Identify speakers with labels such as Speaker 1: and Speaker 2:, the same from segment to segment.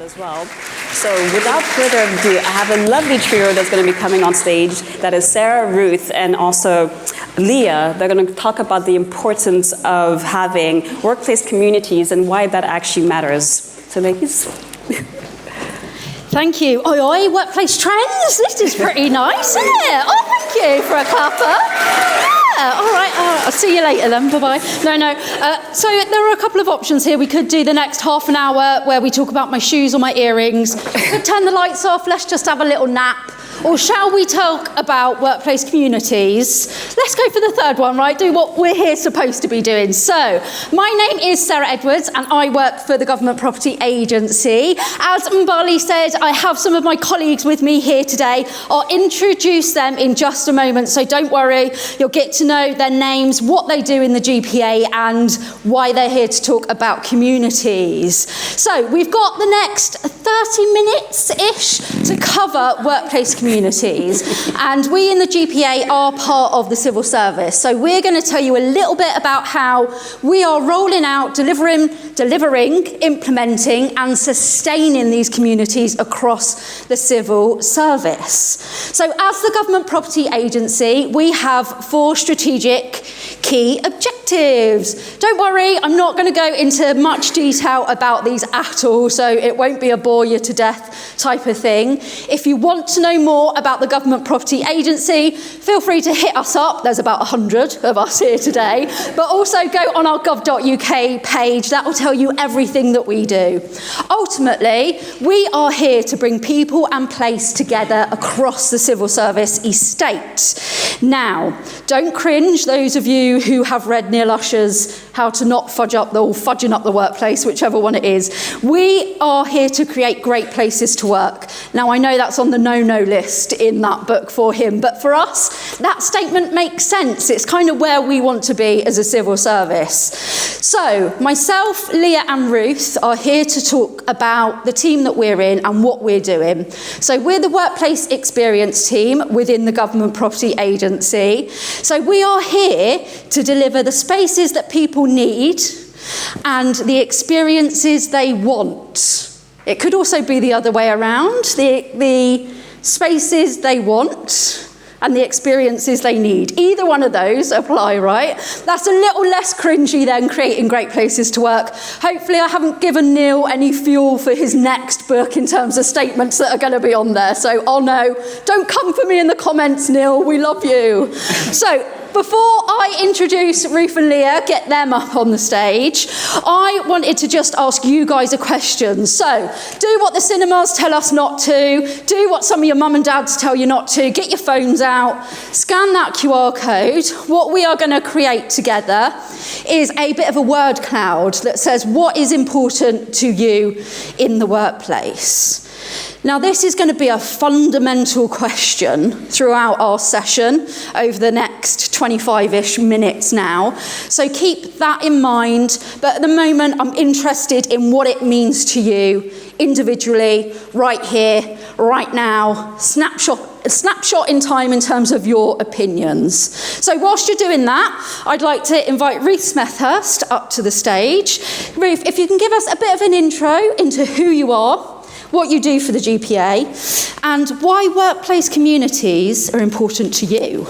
Speaker 1: as well. So without further ado, I have a lovely trio that's going to be coming on stage. That is Sara, Ruth, and also Leah. They're going to talk about the importance of having workplace communities and why that actually matters. So ladies.
Speaker 2: Thank you. Oi, oi, workplace trends. This is pretty nice, isn't it? Oh, thank you for a clapper. Yeah, all right. I'll see you later then. Bye-bye. No. So there are a couple of options here. We could do the next half an hour where we talk about my shoes or my earrings. We could turn the lights off. Let's just have a little nap. Or shall we talk about workplace communities? Let's go for the third one, right? Do what we're here supposed to be doing. So, my name is Sara Edwards and I work for the Government Property Agency. As Mbali said, I have some of my colleagues with me here today. I'll introduce them in just a moment, so don't worry. You'll get to know their names, what they do in the GPA and why they're here to talk about communities. So, we've got the next 30 minutes-ish to cover workplace communities. And we in the GPA are part of the civil service. So we're going to tell you a little bit about how we are rolling out, delivering, implementing and sustaining these communities across the civil service. So as the Government Property Agency, we have 4 strategic key objectives. Don't worry, I'm not going to go into much detail about these at all, so it won't be a bore you to death type of thing. If you want to know more about the Government Property Agency, feel free to hit us up. There's about 100 of us here today. But also go on our gov.uk page. That will tell you everything that we do. Ultimately, we are here to bring people and place together across the civil service estate. Now, don't cringe, those of you who have read Neil Usher's How to Not Fudge Up or Fudging Up the Workplace, whichever one it is. We are here to create great places to work. Now, I know that's on the no-no list in that book for him, but for us, that statement makes sense. It's kind of where we want to be as a civil service. So, myself, Leah and Ruth are here to talk about the team that we're in and what we're doing. So, we're the workplace experience team within the Government Property Agency. So, we are here to deliver the spaces that people need and the experiences they want. It could also be the other way around. The spaces they want and the experiences they need. Either one of those apply, right? That's a little less cringy than creating great places to work. Hopefully I haven't given Neil any fuel for his next book in terms of statements that are going to be on there. So, oh no, don't come for me in the comments, Neil. We love you. So, before I introduce Ruth and Leah, get them up on the stage, I wanted to just ask you guys a question. So, do what the cinemas tell us not to, do what some of your mum and dads tell you not to, get your phones out, scan that QR code. What we are going to create together is a bit of a word cloud that says what is important to you in the workplace. Now, this is going to be a fundamental question throughout our session over the next 25-ish minutes now. So keep that in mind. But at the moment, I'm interested in what it means to you individually, right here, right now, snapshot in time in terms of your opinions. So whilst you're doing that, I'd like to invite Ruth Smethurst up to the stage. Ruth, if you can give us a bit of an intro into who you are, what you do for the GPA, and why workplace communities are important to you.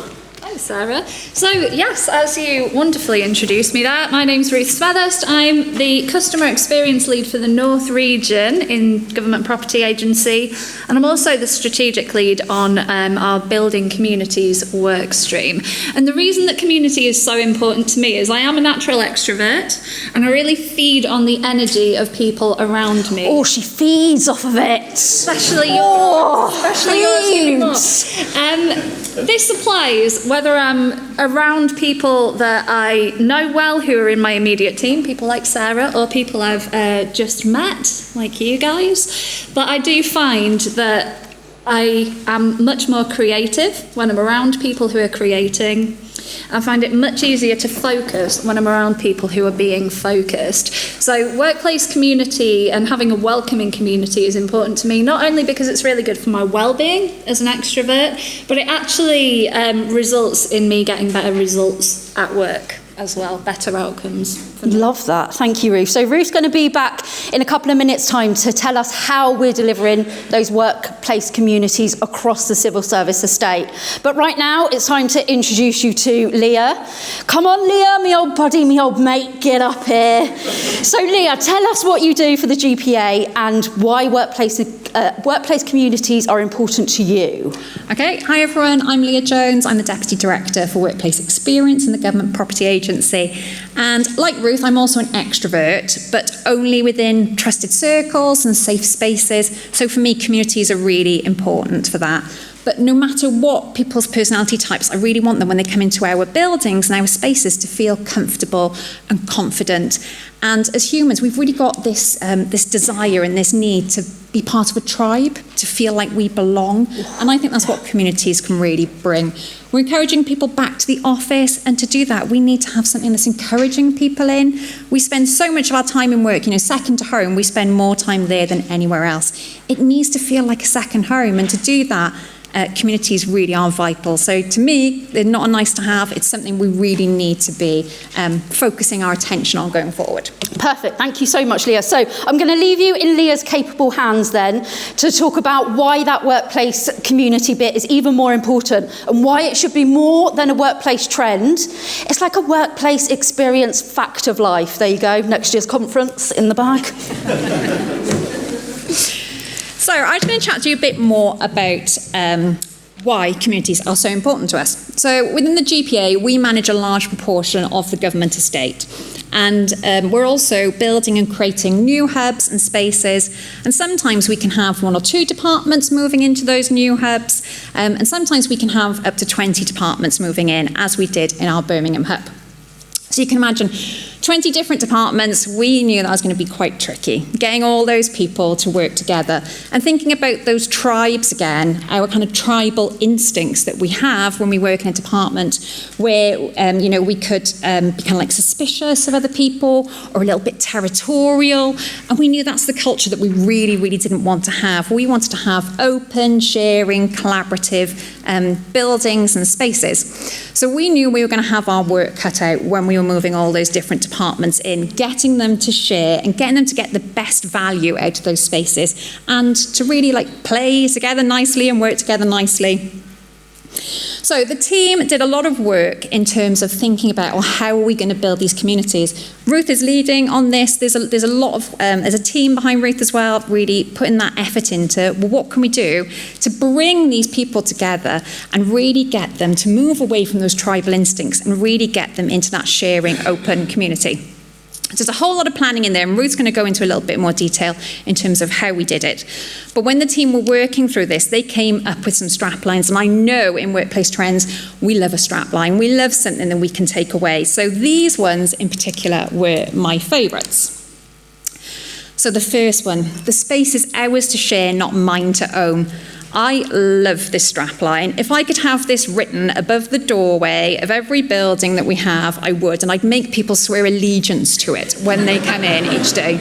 Speaker 3: Thanks, Sara. So, yes, as you wonderfully introduced me there, my name's Ruth Smethurst. I'm the Customer Experience Lead for the North Region in Government Property Agency, and I'm also the Strategic Lead on our Building Communities work stream. And the reason that community is so important to me is I am a natural extrovert, and I really feed on the energy of people around me.
Speaker 2: Oh, she feeds off of it.
Speaker 3: Especially yours. This applies whether I'm around people that I know well who are in my immediate team, people like Sara, or people I've just met, like you guys. But I do find that I am much more creative when I'm around people who are creating. I find it much easier to focus when I'm around people who are being focused. So workplace community and having a welcoming community is important to me, not only because it's really good for my well-being as an extrovert, but it actually results in me getting better results at work as well, better outcomes.
Speaker 2: Love that. Thank you, Ruth. So Ruth's going to be back in a couple of minutes' time to tell us how we're delivering those workplace communities across the civil service estate. But right now, it's time to introduce you to Leah. Come on, Leah, me old buddy, me old mate, get up here. So Leah, tell us what you do for the GPA and why workplace communities are important to you.
Speaker 4: Okay, hi everyone, I'm Leah Jones. I'm the Deputy Director for Workplace Experience in the Government Property Agency. And like Ruth, I'm also an extrovert, but only within trusted circles and safe spaces. So for me, communities are really important for that. But no matter what people's personality types, I really want them when they come into our buildings and our spaces to feel comfortable and confident. And as humans, we've really got this desire and this need to be part of a tribe, to feel like we belong. And I think that's what communities can really bring. We're encouraging people back to the office, and to do that, we need to have something that's encouraging people in. We spend so much of our time in work, second to home, we spend more time there than anywhere else. It needs to feel like a second home, and to do that, communities really are vital. So to me, they're not a nice to have, it's something we really need to be focusing our attention on going forward.
Speaker 2: Perfect, thank you so much, Leah. So I'm going to leave you in Leah's capable hands then to talk about why that workplace community bit is even more important and why it should be more than a workplace trend. It's like a workplace experience fact of life. There you go, next year's conference in the bag.
Speaker 4: So I'm going to chat to you a bit more about why communities are so important to us. So within the GPA, we manage a large proportion of the government estate. And we're also building and creating new hubs and spaces. And sometimes we can have 1 or 2 departments moving into those new hubs. And sometimes we can have up to 20 departments moving in, as we did in our Birmingham hub. So you can imagine 20 different departments. We knew that was going to be quite tricky, getting all those people to work together and thinking about those tribes again, our kind of tribal instincts that we have when we work in a department where, we could be kind of like suspicious of other people or a little bit territorial. And we knew that's the culture that we really, really didn't want to have. We wanted to have open, sharing, collaborative buildings and spaces. So we knew we were going to have our work cut out when we were moving all those different departments in, getting them to share and getting them to get the best value out of those spaces and to really play together nicely and work together nicely. So the team did a lot of work in terms of thinking about how are we going to build these communities. Ruth is leading on this. There's a lot of there's a team behind Ruth as well, really putting that effort into what can we do to bring these people together and really get them to move away from those tribal instincts and really get them into that sharing, open community. So there's a whole lot of planning in there, and Ruth's going to go into a little bit more detail in terms of how we did it. But when the team were working through this, they came up with some strap lines, and I know in Workplace Trends, we love a strap line. We love something that we can take away. So these ones in particular were my favourites. So the first one, the space is ours to share, not mine to own. I love this strapline. If I could have this written above the doorway of every building that we have, I would, and I'd make people swear allegiance to it when they come in each day.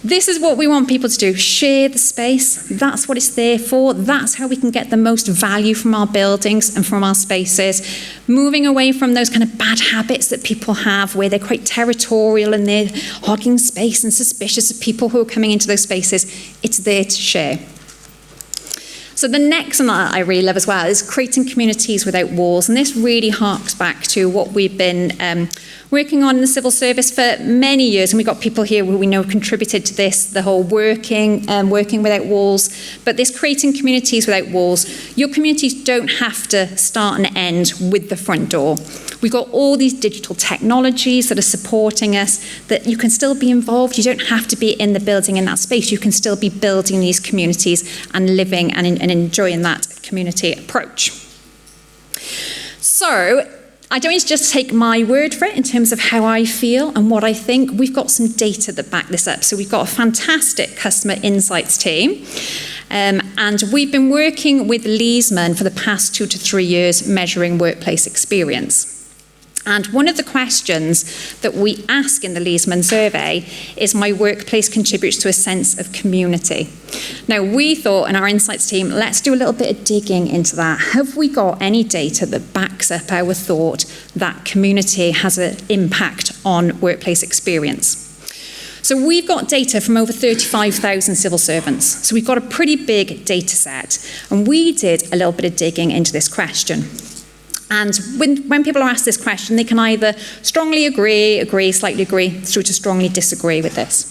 Speaker 4: This is what we want people to do, share the space. That's what it's there for. That's how we can get the most value from our buildings and from our spaces. Moving away from those kind of bad habits that people have where they're quite territorial and they're hogging space and suspicious of people who are coming into those spaces. It's there to share. So the next one that I really love as well is creating communities without walls. And this really harks back to what we've been working on in the civil service for many years. And we've got people here who we know contributed to this, the whole working without walls. But this creating communities without walls, your communities don't have to start and end with the front door. We've got all these digital technologies that are supporting us, that you can still be involved. You don't have to be in the building in that space. You can still be building these communities and living and enjoying that community approach. So I don't need to just take my word for it in terms of how I feel and what I think. We've got some data that back this up. So we've got a fantastic customer insights team. And we've been working with Leesman for the past 2 to 3 years measuring workplace experience. And one of the questions that we ask in the Leesman survey is, my workplace contributes to a sense of community. Now, we thought in our insights team, let's do a little bit of digging into that. Have we got any data that backs up our thought that community has an impact on workplace experience? So we've got data from over 35,000 civil servants. So we've got a pretty big data set. And we did a little bit of digging into this question. And when people are asked this question, they can either strongly agree, slightly agree, through to strongly disagree with this.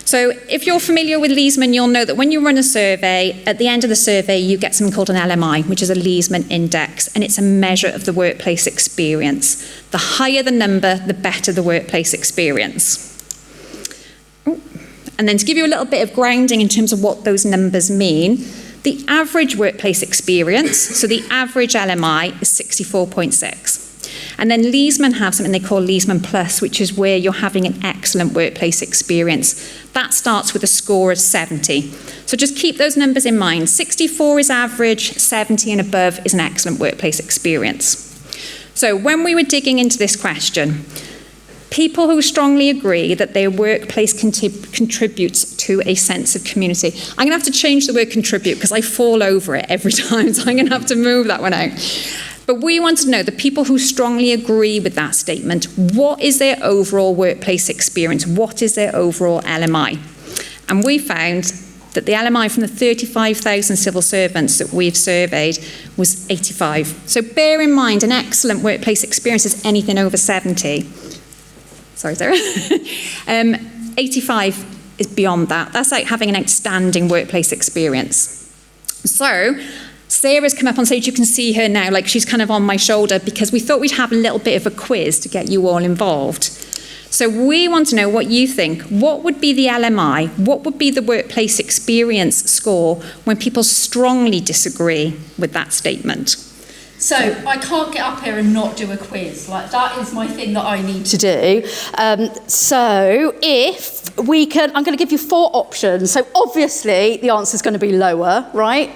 Speaker 4: So if you're familiar with Leesman, you'll know that when you run a survey, at the end of the survey, you get something called an LMI, which is a Leesman index, and it's a measure of the workplace experience. The higher the number, the better the workplace experience. And then to give you a little bit of grounding in terms of what those numbers mean, the average workplace experience, so the average LMI, is 64.6. And then Leesman have something they call Leesman Plus, which is where you're having an excellent workplace experience. That starts with a score of 70. So just keep those numbers in mind. 64 is average, 70 and above is an excellent workplace experience. So when we were digging into this question, people who strongly agree that their workplace contributes to a sense of community. I'm going to have to change the word contribute because I fall over it every time, so I'm going to have to move that one out. But we want to know the people who strongly agree with that statement, what is their overall workplace experience? What is their overall LMI? And we found that the LMI from the 35,000 civil servants that we've surveyed was 85. So bear in mind, an excellent workplace experience is anything over 70. Sorry, Sarah. 85 is beyond that. That's like having an outstanding workplace experience. So Sarah's come up on stage. You can see her now, like she's kind of on my shoulder, because we thought we'd have a little bit of a quiz to get you all involved. So we want to know what you think. What would be the LMI? What would be the workplace experience score when people strongly disagree with that statement?
Speaker 2: So I can't get up here and not do a quiz. Like, that is my thing that I need to do. So if we can, I'm going to give you 4 options. So obviously the answer is going to be lower, right?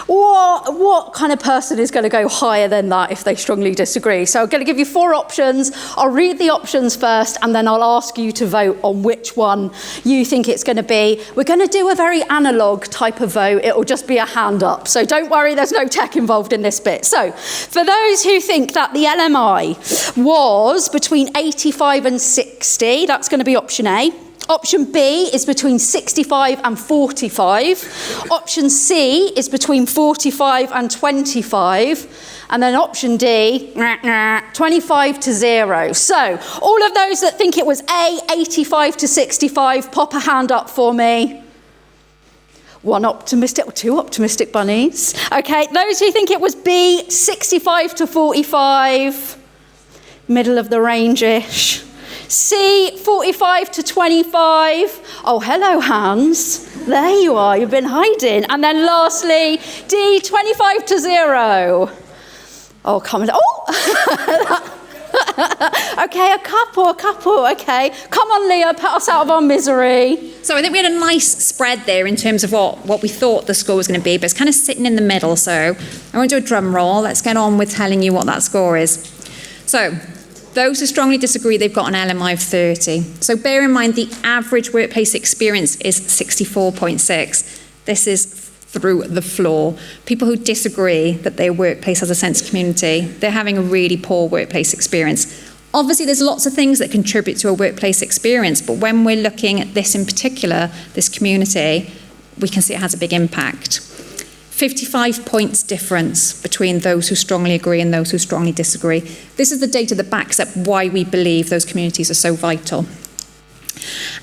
Speaker 2: What kind of person is going to go higher than that if they strongly disagree? So I'm going to give you 4 options. I'll read the options first, and then I'll ask you to vote on which one you think it's going to be. We're going to do a very analog type of vote. It'll just be a hand up. So don't worry, there's no tech involved in this bit. So for those who think that the LMI was between 85 and 60, that's going to be option A. Option B is between 65 and 45. Option C is between 45 and 25. And then option D, 25 to 0. So all of those that think it was A, 85 to 65, pop a hand up for me. 1 optimistic, or 2 optimistic bunnies. Okay, those who think it was B, 65 to 45, middle of the range-ish. C, 45 to 25. Oh, hello, hands. There you are, you've been hiding. And then lastly, D, 25 to 0. Oh, come on. Oh! Okay, a couple, okay. Come on, Leah, put us out of our misery.
Speaker 4: So I think we had a nice spread there in terms of what we thought the score was going to be, but it's kind of sitting in the middle. So I won't do a drum roll. Let's get on with telling you what that score is. So those who strongly disagree, they've got an LMI of 30. So bear in mind the average workplace experience is 64.6. This is through the floor. People who disagree that their workplace has a sense of community, they're having a really poor workplace experience. Obviously, there's lots of things that contribute to a workplace experience, but when we're looking at this in particular, this community, we can see it has a big impact. 55 points difference between those who strongly agree and those who strongly disagree. This is the data that backs up why we believe those communities are so vital.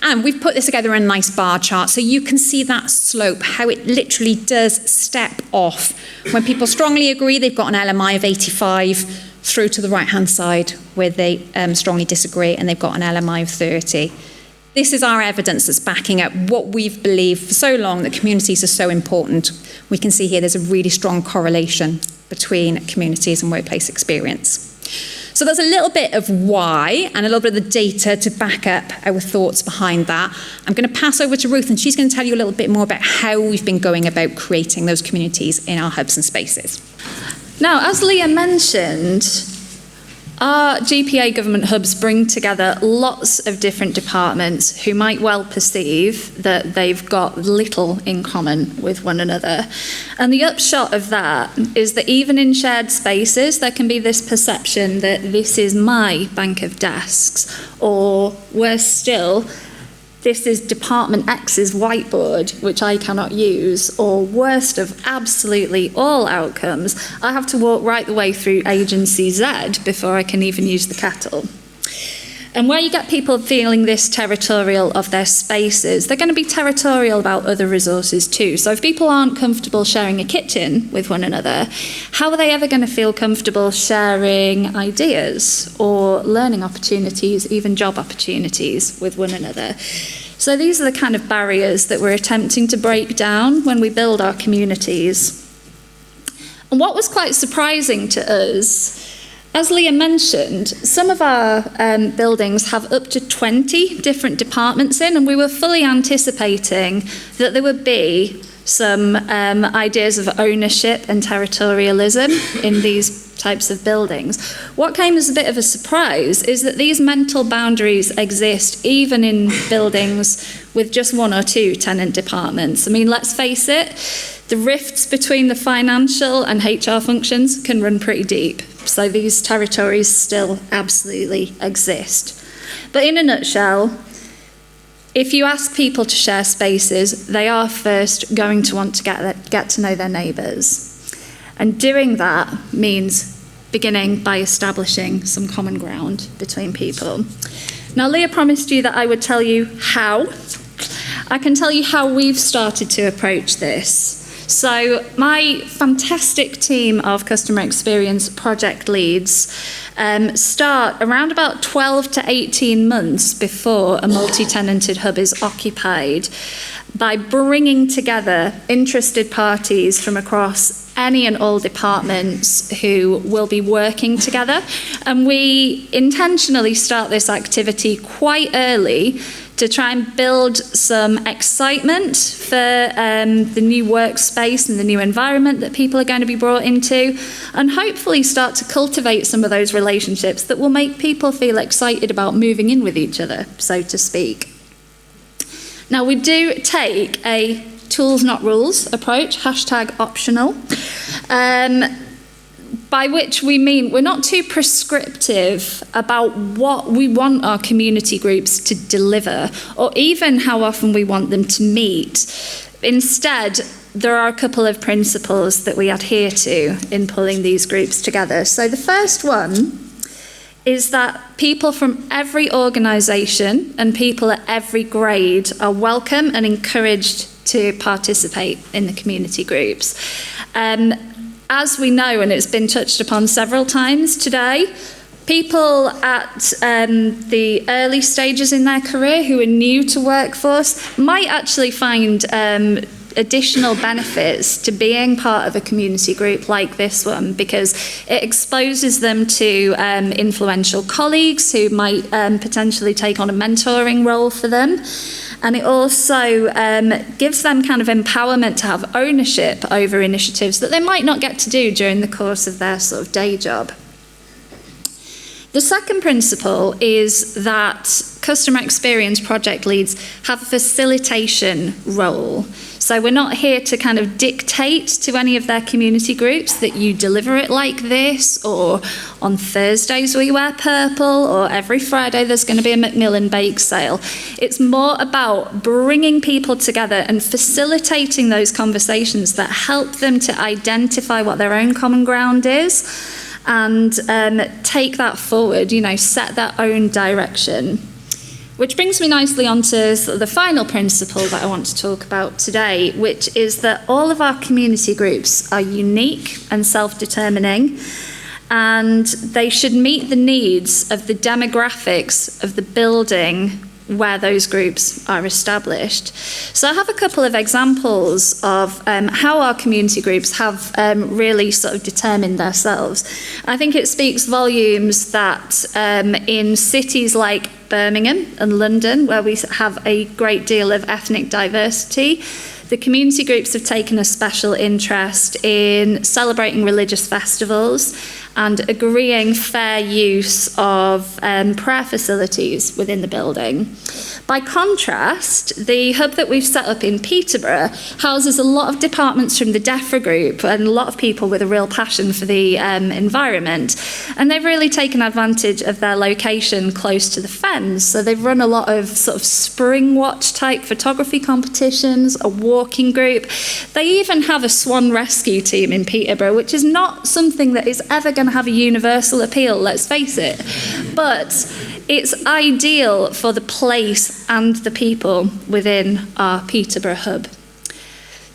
Speaker 4: And we've put this together in a nice bar chart so you can see that slope, how it literally does step off. When people strongly agree, they've got an LMI of 85, through to the right-hand side where they strongly disagree and they've got an LMI of 30. This is our evidence that's backing up what we've believed for so long, that communities are so important. We can see here there's a really strong correlation between communities and workplace experience. So there's a little bit of why and a little bit of the data to back up our thoughts behind that. I'm going to pass over to Ruth, and she's going to tell you a little bit more about how we've been going about creating those communities in our hubs and spaces.
Speaker 3: Now, as Leah mentioned, our GPA government hubs bring together lots of different departments who might well perceive that they've got little in common with one another. And the upshot of that is that even in shared spaces, there can be this perception that this is my bank of desks, or worse still, this is Department X's whiteboard, which I cannot use, or worst of absolutely all outcomes, I have to walk right the way through Agency Z before I can even use the kettle. And where you get people feeling this territorial of their spaces, they're going to be territorial about other resources too. So if people aren't comfortable sharing a kitchen with one another, how are they ever going to feel comfortable sharing ideas or learning opportunities, even job opportunities with one another? So these are the kind of barriers that we're attempting to break down when we build our communities. And what was quite surprising to us, as Leah mentioned, some of our buildings have up to 20 different departments in, and we were fully anticipating that there would be some ideas of ownership and territorialism in these types of buildings. What came as a bit of a surprise is that these mental boundaries exist even in buildings with just one or two tenant departments. I mean, let's face it, the rifts between the financial and HR functions can run pretty deep. So these territories still absolutely exist. But in a nutshell, if you ask people to share spaces, they are first going to want to get to know their neighbours. And doing that means beginning by establishing some common ground between people. Now, Leah promised you that I would tell you how. I can tell you how we've started to approach this. So my fantastic team of customer experience project leads start around about 12 to 18 months before a multi-tenanted hub is occupied by bringing together interested parties from across any and all departments who will be working together. And we intentionally start this activity quite early to try and build some excitement for the new workspace and the new environment that people are going to be brought into, and hopefully start to cultivate some of those relationships that will make people feel excited about moving in with each other, so to speak. Now, we do take a tools not rules approach, #optional, by which we mean we're not too prescriptive about what we want our community groups to deliver, or even how often we want them to meet. Instead, there are a couple of principles that we adhere to in pulling these groups together. So the first one is that people from every organisation and people at every grade are welcome and encouraged to participate in the community groups. As we know, and it's been touched upon several times today, people at the early stages in their career who are new to workforce might actually find additional benefits to being part of a community group like this one, because it exposes them to influential colleagues who might potentially take on a mentoring role for them. And it also gives them kind of empowerment to have ownership over initiatives that they might not get to do during the course of their sort of day job. The second principle is that customer experience project leads have a facilitation role. So we're not here to kind of dictate to any of their community groups that you deliver it like this, or on Thursdays we wear purple, or every Friday there's going to be a Macmillan bake sale. It's more about bringing people together and facilitating those conversations that help them to identify what their own common ground is, and take that forward, set their own direction. Which brings me nicely onto sort of the final principle that I want to talk about today, which is that all of our community groups are unique and self-determining, and they should meet the needs of the demographics of the building where those groups are established. So I have a couple of examples of how our community groups have really sort of determined themselves. I think it speaks volumes that in cities like Birmingham and London, where we have a great deal of ethnic diversity, the community groups have taken a special interest in celebrating religious festivals and agreeing fair use of prayer facilities within the building. By contrast, the hub that we've set up in Peterborough houses a lot of departments from the DEFRA group and a lot of people with a real passion for the environment. And they've really taken advantage of their location close to the Fens. So they've run a lot of sort of spring watch type photography competitions, a walking group. They even have a swan rescue team in Peterborough, which is not something that is ever going to have a universal appeal, let's face it. But it's ideal for the place and the people within our Peterborough hub.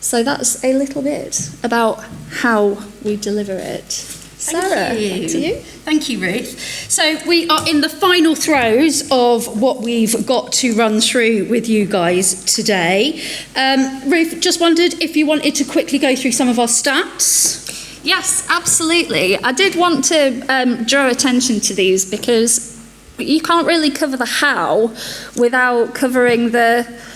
Speaker 3: So that's a little bit about how we deliver it. Sarah, back to you.
Speaker 2: Thank you, Ruth. So we are in the final throes of what we've got to run through with you guys today. Ruth, just wondered if you wanted to quickly go through some of our stats.
Speaker 3: Yes, absolutely. I did want to draw attention to these because you can't really cover the how without covering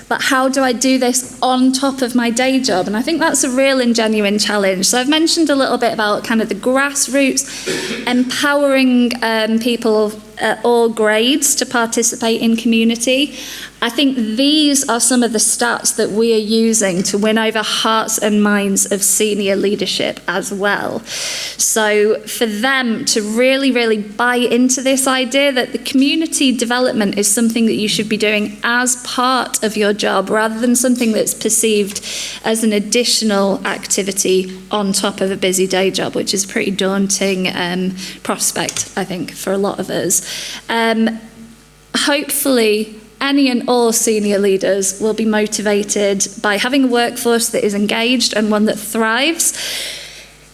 Speaker 3: but how do I do this on top of my day job? And I think that's a real and genuine challenge. So I've mentioned a little bit about kind of the grassroots, empowering people at all grades to participate in community. I think these are some of the stats that we are using to win over hearts and minds of senior leadership as well. So for them to really, really buy into this idea that the community development is something that you should be doing as part of your job rather than something that's perceived as an additional activity on top of a busy day job, which is a pretty daunting prospect, I think, for a lot of us. Hopefully, any and all senior leaders will be motivated by having a workforce that is engaged and one that thrives.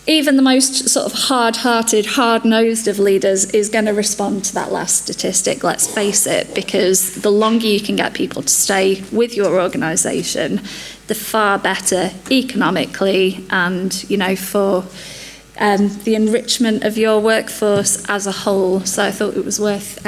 Speaker 3: Even the most sort of hard-hearted, hard-nosed of leaders is going to respond to that last statistic, let's face it, because the longer you can get people to stay with your organisation, the far better economically and, you know, for the enrichment of your workforce as a whole. So I thought it was worth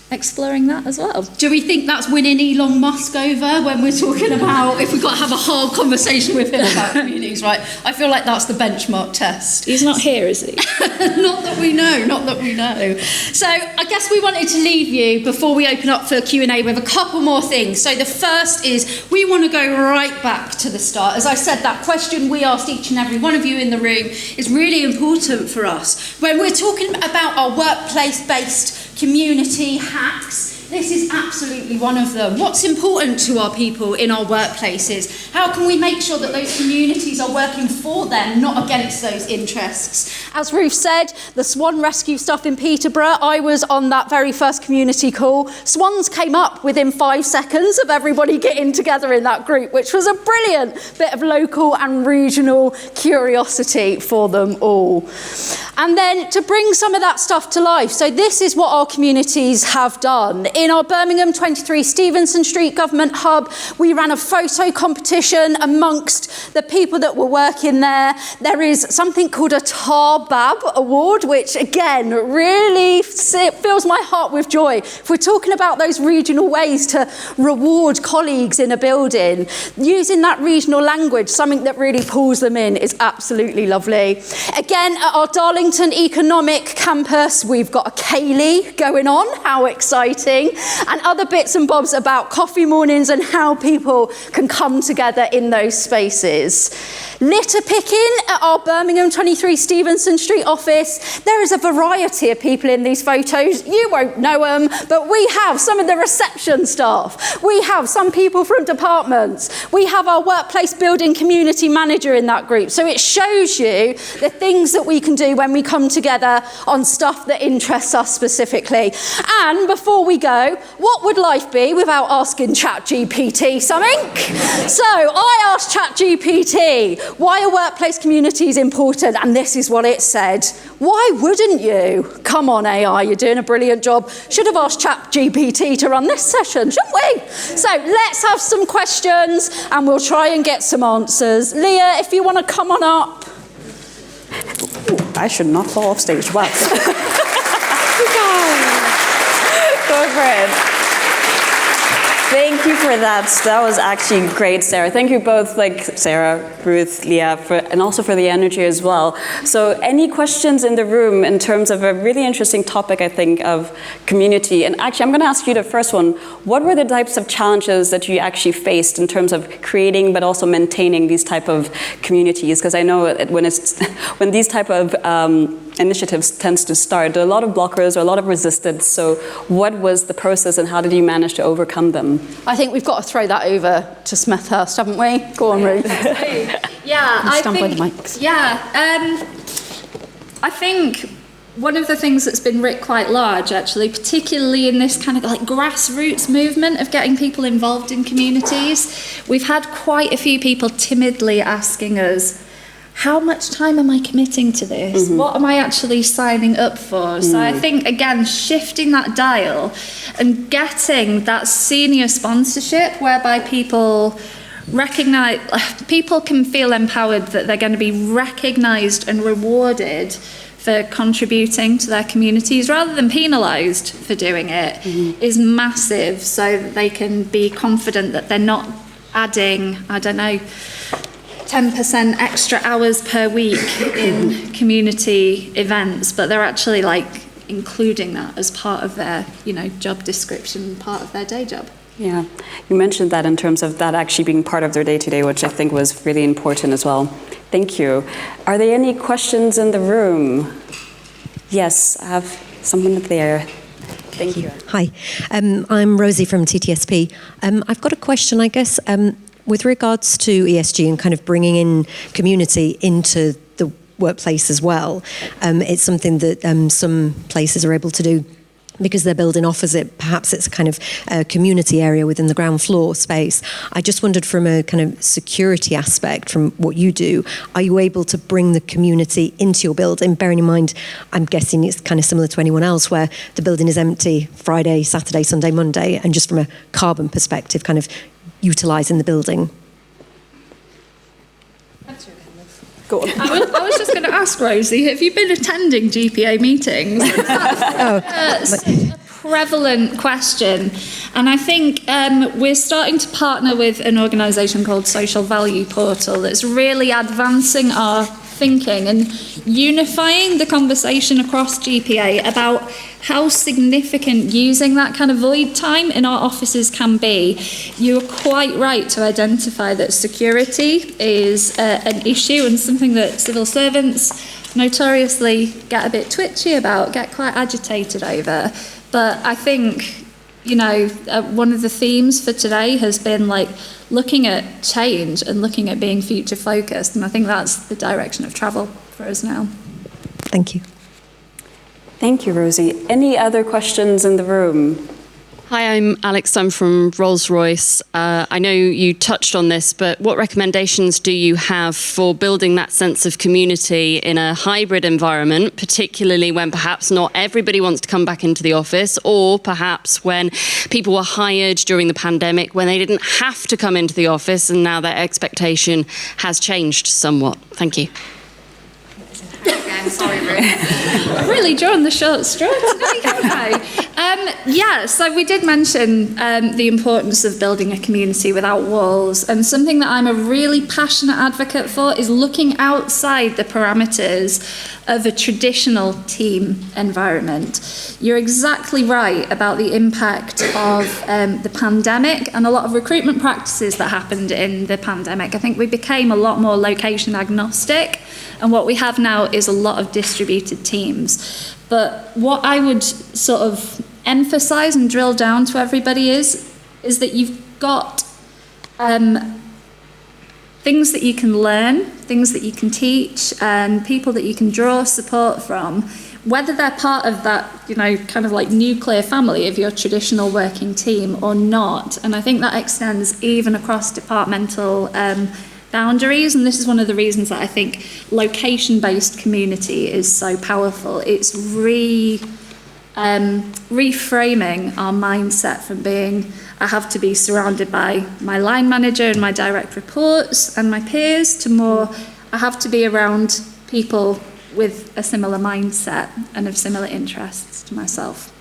Speaker 3: exploring that as well.
Speaker 2: Do we think that's winning Elon Musk over when we're talking about if we've got to have a hard conversation with him about communities, right? I feel like that's the benchmark test.
Speaker 3: He's not here, is he?
Speaker 2: Not that we know. So I guess we wanted to leave you before we open up for Q&A with a couple more things. So the first is we want to go right back to the start. As I said, that question we asked each and every one of you in the room is really important for us. When we're talking about our workplace-based community hacks, this is absolutely one of them. What's important to our people in our workplaces? How can we make sure that those communities are working for them, not against those interests? As Ruth said, the swan rescue stuff in Peterborough, I was on that very first community call. Swans came up within 5 seconds of everybody getting together in that group, which was a brilliant bit of local and regional curiosity for them all. And then to bring some of that stuff to life, so this is what our communities have done. In our Birmingham 23 Stevenson Street Government Hub, we ran a photo competition amongst the people that were working there. There is something called a Tar Bab Award, which again really fills my heart with joy. If we're talking about those regional ways to reward colleagues in a building, using that regional language, something that really pulls them in, is absolutely lovely. Again, at our Darlington Economic Campus, we've got a Kaylee going on. How exciting. And other bits and bobs about coffee mornings and how people can come together in those spaces. Litter picking at our Birmingham 23 Stevenson Street office. There is a variety of people in these photos. You won't know them, but we have some of the reception staff. We have some people from departments. We have our workplace building community manager in that group. So it shows you the things that we can do when we come together on stuff that interests us specifically. And before we go, what would life be without asking ChatGPT something? So I asked ChatGPT, why are workplace communities important? And this is what it said. Why wouldn't you? Come on, AI, you're doing a brilliant job. Should have asked ChatGPT to run this session, shouldn't we? So let's have some questions and we'll try and get some answers. Leah, if you want to come on up.
Speaker 1: Ooh, I should not fall off stage. Wow. Go for it. Thank you for that. That was actually great, Sarah. Thank you both, like Sarah, Ruth, Leah, and also for the energy as well. So any questions in the room in terms of a really interesting topic, I think, of community? And actually, I'm going to ask you the first one. What were the types of challenges that you actually faced in terms of creating but also maintaining these type of communities? Because I know when these type of initiatives tends to start, there are a lot of blockers or a lot of resistance. So what was the process and how did you manage to overcome them?
Speaker 2: I think we've got to throw that over to Smethurst, haven't we? Go on, Ruth.
Speaker 3: Yeah, I
Speaker 2: Stand
Speaker 3: think,
Speaker 2: by the mics.
Speaker 3: Yeah, I think one of the things that's been writ quite large, actually, particularly in this kind of like grassroots movement of getting people involved in communities, we've had quite a few people timidly asking us, how much time am I committing to this? What am I actually signing up for? So I think, again, shifting that dial and getting that senior sponsorship whereby people can feel empowered that they're going to be recognised and rewarded for contributing to their communities rather than penalised for doing it is massive, so that they can be confident that they're not adding, 10% extra hours per week in community events, but they're actually like including that as part of their, job description, part of their day job.
Speaker 1: Yeah, you mentioned that in terms of that actually being part of their day-to-day, which I think was really important as well. Thank you. Are there any questions in the room? Yes, I have someone there. Thank you.
Speaker 5: Hi, I'm Rosie from TTSP. I've got a question, I guess, with regards to ESG and kind of bringing in community into the workplace as well. It's something that some places are able to do because their building offers it. Perhaps it's a kind of community area within the ground floor space. I just wondered, from a kind of security aspect, from what you do, are you able to bring the community into your building? Bearing in mind, I'm guessing it's kind of similar to anyone else where the building is empty Friday, Saturday, Sunday, Monday, and just from a carbon perspective, kind of utilising the building.
Speaker 1: Go on.
Speaker 3: I was just going to ask, Rosie, have you been attending GPA meetings? That's such a prevalent question. And I think we're starting to partner with an organisation called Social Value Portal that's really advancing our thinking and unifying the conversation across GPA about how significant using that kind of void time in our offices can be. You're quite right to identify that security is an issue and something that civil servants notoriously get a bit twitchy about, get quite agitated over. But I think, one of the themes for today has been like looking at change and looking at being future focused, and I think that's the direction of travel for us now.
Speaker 5: Thank you.
Speaker 1: Thank you, Rosie. Any other questions in the room?
Speaker 6: Hi, I'm Alex. I'm from Rolls-Royce. I know you touched on this, but what recommendations do you have for building that sense of community in a hybrid environment, particularly when perhaps not everybody wants to come back into the office, or perhaps when people were hired during the pandemic when they didn't have to come into the office and now their expectation has changed somewhat? Thank you.
Speaker 3: Again, sorry, Ruth. Really drawn the short straw today, haven't I? So we did mention the importance of building a community without walls, and something that I'm a really passionate advocate for is looking outside the parameters of a traditional team environment. You're exactly right about the impact of the pandemic and a lot of recruitment practices that happened in the pandemic. I think we became a lot more location agnostic, and what we have now is a lot of distributed teams. But what I would sort of emphasise and drill down to everybody is that you've got things that you can learn, things that you can teach, and people that you can draw support from, whether they're part of that, kind of like nuclear family of your traditional working team or not. And I think that extends even across departmental boundaries, and this is one of the reasons that I think location-based community is so powerful. It's reframing our mindset from being, I have to be surrounded by my line manager and my direct reports and my peers, to more, I have to be around people with a similar mindset and of similar interests to myself.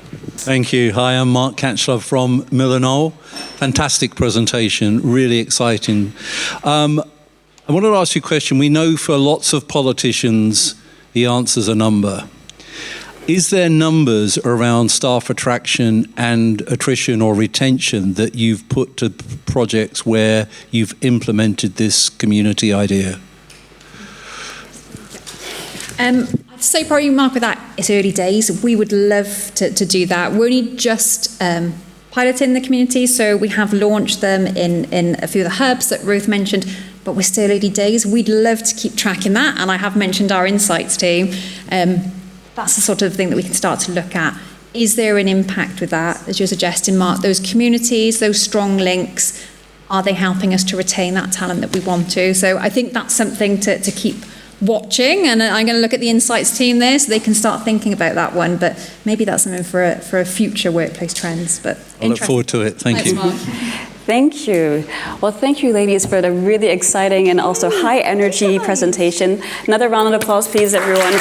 Speaker 7: Thank you. Hi, I'm Mark Catchlove from Millennial. Fantastic presentation, really exciting. I wanted to ask you a question. We know for lots of politicians, the answer's a number. Is there numbers around staff attraction and attrition or retention that you've put to projects where you've implemented this community idea?
Speaker 4: I'd say probably, Mark, with that, it's early days. We would love to do that. We're only just piloting the community, so we have launched them in a few of the hubs that Ruth mentioned, but we're still early days. We'd love to keep tracking that, and I have mentioned our insights team. That's the sort of thing that we can start to look at. Is there an impact with that, as you're suggesting, Mark? Those communities, those strong links, are they helping us to retain that talent that we want to? So I think that's something to keep watching, and I'm going to look at the insights team there so they can start thinking about that one, but maybe that's something for a future workplace trends. But
Speaker 7: I look forward to it. Thank you.
Speaker 4: Mark.
Speaker 1: Thank you. Well, thank you, ladies, for the really exciting and also high energy presentation. Another round of applause, please, everyone.